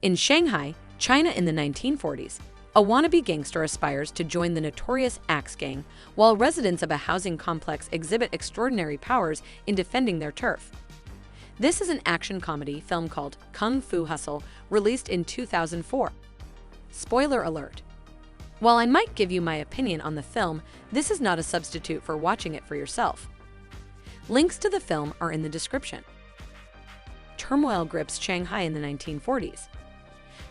In Shanghai, China in the 1940s, a wannabe gangster aspires to join the notorious Axe Gang, while residents of a housing complex exhibit extraordinary powers in defending their turf. This is an action comedy film called Kung Fu Hustle, released in 2004. Spoiler alert. While I might give you my opinion on the film, this is not a substitute for watching it for yourself. Links to the film are in the description. Turmoil grips Shanghai in the 1940s.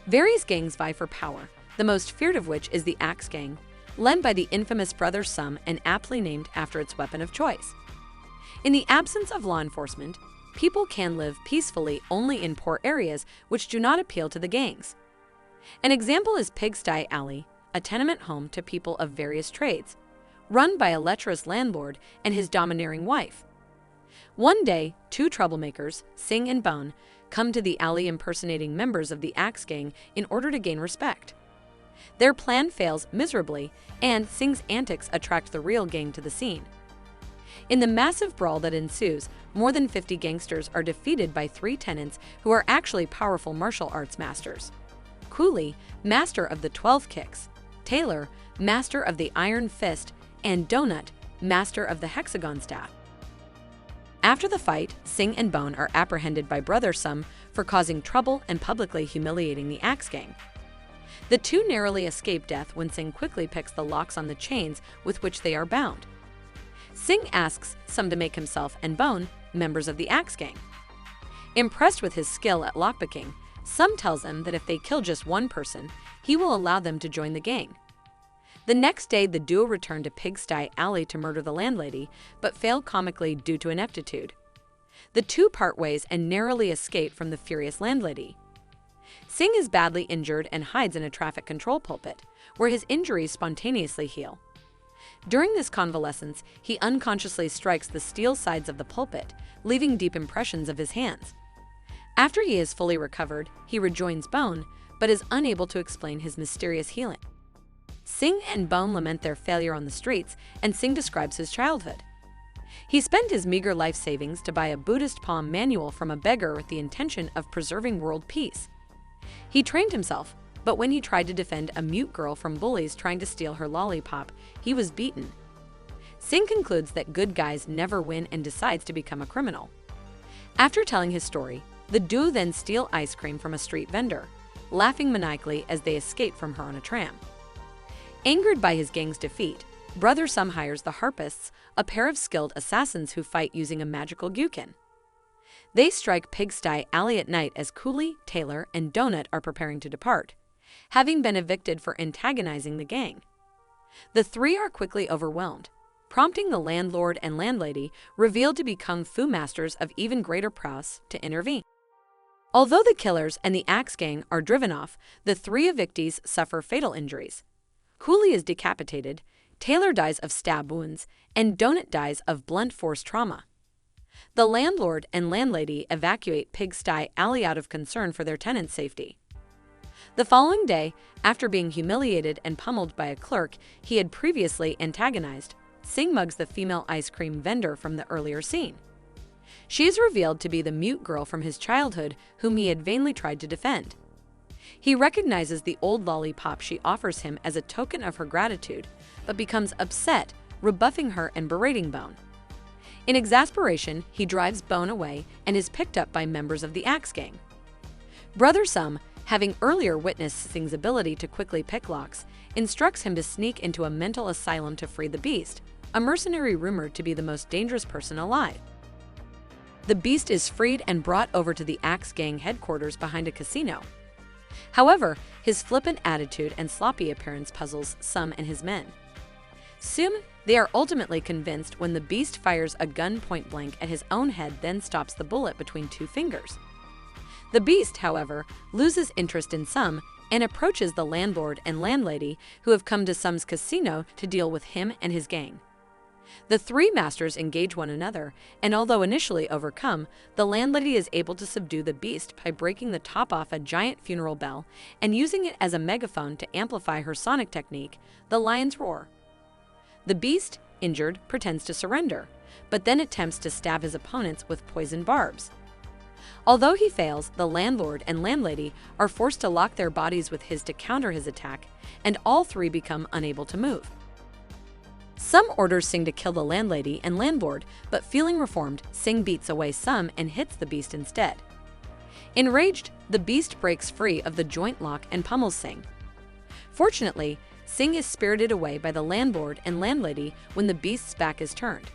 Various gangs vie for power, the most feared of which is the Axe Gang, led by the infamous brother Shroom and aptly named after its weapon of choice. In the absence of law enforcement, people can live peacefully only in poor areas which do not appeal to the gangs. An example is Pigsty Alley, a tenement home to people of various trades, run by a lecherous landlord and his domineering wife. One day, two troublemakers, Sing and Bone, come to the alley impersonating members of the Axe Gang in order to gain respect. Their plan fails miserably, and Sing's antics attract the real gang to the scene. In the massive brawl that ensues, more than 50 gangsters are defeated by three tenants who are actually powerful martial arts masters. Cooley, master of the 12 kicks, Taylor, master of the iron fist, and Donut, master of the hexagon staff. After the fight, Sing and Bone are apprehended by brother Shroom for causing trouble and publicly humiliating the Axe Gang. The two narrowly escape death when Sing quickly picks the locks on the chains with which they are bound. Sing asks Shroom to make himself and Bone members of the Axe Gang. Impressed with his skill at lockpicking, Shroom tells him that if they kill just one person, he will allow them to join the gang. The next day, the duo return to Pigsty Alley to murder the landlady, but fail comically due to ineptitude. The two part ways and narrowly escape from the furious landlady. Sing is badly injured and hides in a traffic control pulpit, where his injuries spontaneously heal. During this convalescence, he unconsciously strikes the steel sides of the pulpit, leaving deep impressions of his hands. After he is fully recovered, he rejoins Bone, but is unable to explain his mysterious healing. Sing and Bone lament their failure on the streets, and Sing describes his childhood. He spent his meager life savings to buy a Buddhist palm manual from a beggar with the intention of preserving world peace. He trained himself, but when he tried to defend a mute girl from bullies trying to steal her lollipop, he was beaten. Sing concludes that good guys never win and decides to become a criminal. After telling his story, the duo then steal ice cream from a street vendor, laughing maniacally as they escape from her on a tram. Angered by his gang's defeat, brother Shroom hires the Harpists, a pair of skilled assassins who fight using a magical gyukin. They strike Pigsty Alley at night as Cooley, Taylor, and Donut are preparing to depart, having been evicted for antagonizing the gang. The three are quickly overwhelmed, prompting the landlord and landlady, revealed to be kung fu masters of even greater prowess, to intervene. Although the killers and the Axe Gang are driven off, the three evictees suffer fatal injuries. Cooley is decapitated, Taylor dies of stab wounds, and Donut dies of blunt force trauma. The landlord and landlady evacuate Pigsty Alley out of concern for their tenants' safety. The following day, after being humiliated and pummeled by a clerk he had previously antagonized, Sing mugs the female ice cream vendor from the earlier scene. She is revealed to be the mute girl from his childhood whom he had vainly tried to defend. He recognizes the old lollipop she offers him as a token of her gratitude, but becomes upset, rebuffing her and berating Bone. In exasperation, he drives Bone away and is picked up by members of the Axe Gang. Brother Shroom, having earlier witnessed Sing's ability to quickly pick locks, instructs him to sneak into a mental asylum to free the Beast, a mercenary rumored to be the most dangerous person alive. The Beast is freed and brought over to the Axe Gang headquarters behind a casino. However, his flippant attitude and sloppy appearance puzzles Shroom and his men. Soon, they are ultimately convinced when the Beast fires a gun point blank at his own head, then stops the bullet between two fingers. The Beast, however, loses interest in Shroom and approaches the landlord and landlady who have come to Shroom's casino to deal with him and his gang. The three masters engage one another, and although initially overcome, the landlady is able to subdue the Beast by breaking the top off a giant funeral bell and using it as a megaphone to amplify her sonic technique, the Lion's Roar. The Beast, injured, pretends to surrender, but then attempts to stab his opponents with poison barbs. Although he fails, the landlord and landlady are forced to lock their bodies with his to counter his attack, and all three become unable to move. Some orders Sing to kill the landlady and landlord, but feeling reformed, Sing beats away some and hits the beast instead. Enraged, the beast breaks free of the joint lock and pummels Sing. Fortunately, Sing is spirited away by the landlord and landlady when the beast's back is turned.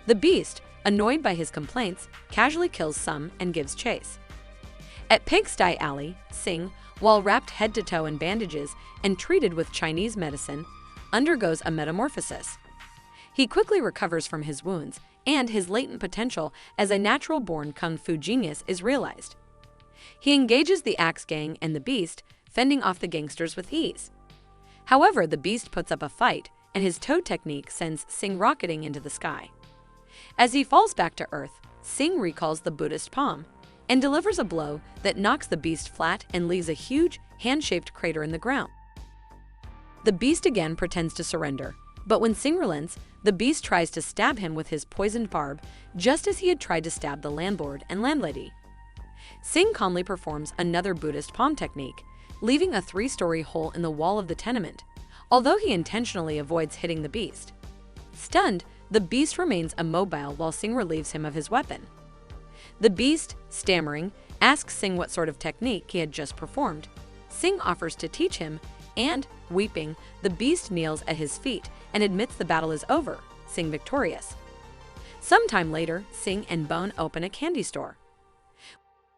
The beast, annoyed by his complaints, casually kills some and gives chase. At Pigsty Alley, Sing, while wrapped head to toe in bandages and treated with Chinese medicine, undergoes a metamorphosis. He quickly recovers from his wounds, and his latent potential as a natural-born kung fu genius is realized. He engages the Axe Gang and the Beast, fending off the gangsters with ease. However, the Beast puts up a fight, and his toe technique sends Sing rocketing into the sky. As he falls back to earth, Sing recalls the Buddhist palm and delivers a blow that knocks the Beast flat and leaves a huge, hand-shaped crater in the ground. The Beast again pretends to surrender, but when Sing relents, the Beast tries to stab him with his poisoned barb, just as he had tried to stab the landlord and landlady. Sing calmly performs another Buddhist palm technique, leaving a 3-story hole in the wall of the tenement, although he intentionally avoids hitting the Beast. Stunned, the Beast remains immobile while Sing relieves him of his weapon. The Beast, stammering, asks Sing what sort of technique he had just performed. Sing offers to teach him, and, weeping, the Beast kneels at his feet and admits the battle is over, Sing victorious. Sometime later, Sing and Bone open a candy store.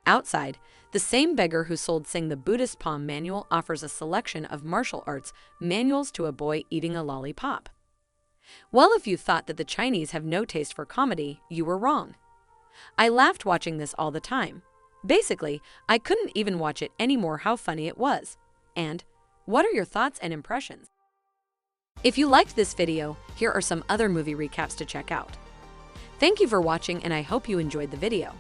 Outside, the same beggar who sold Sing the Buddhist palm manual offers a selection of martial arts manuals to a boy eating a lollipop. Well, if you thought that the Chinese have no taste for comedy, you were wrong. I laughed watching this all the time. Basically, I couldn't even watch it anymore how funny it was. And what are your thoughts and impressions? If you liked this video, here are some other movie recaps to check out. Thank you for watching, and I hope you enjoyed the video.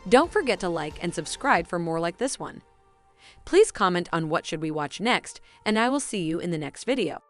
Don't forget to like and subscribe for more like this one. Please comment on what should we watch next, and I will see you in the next video.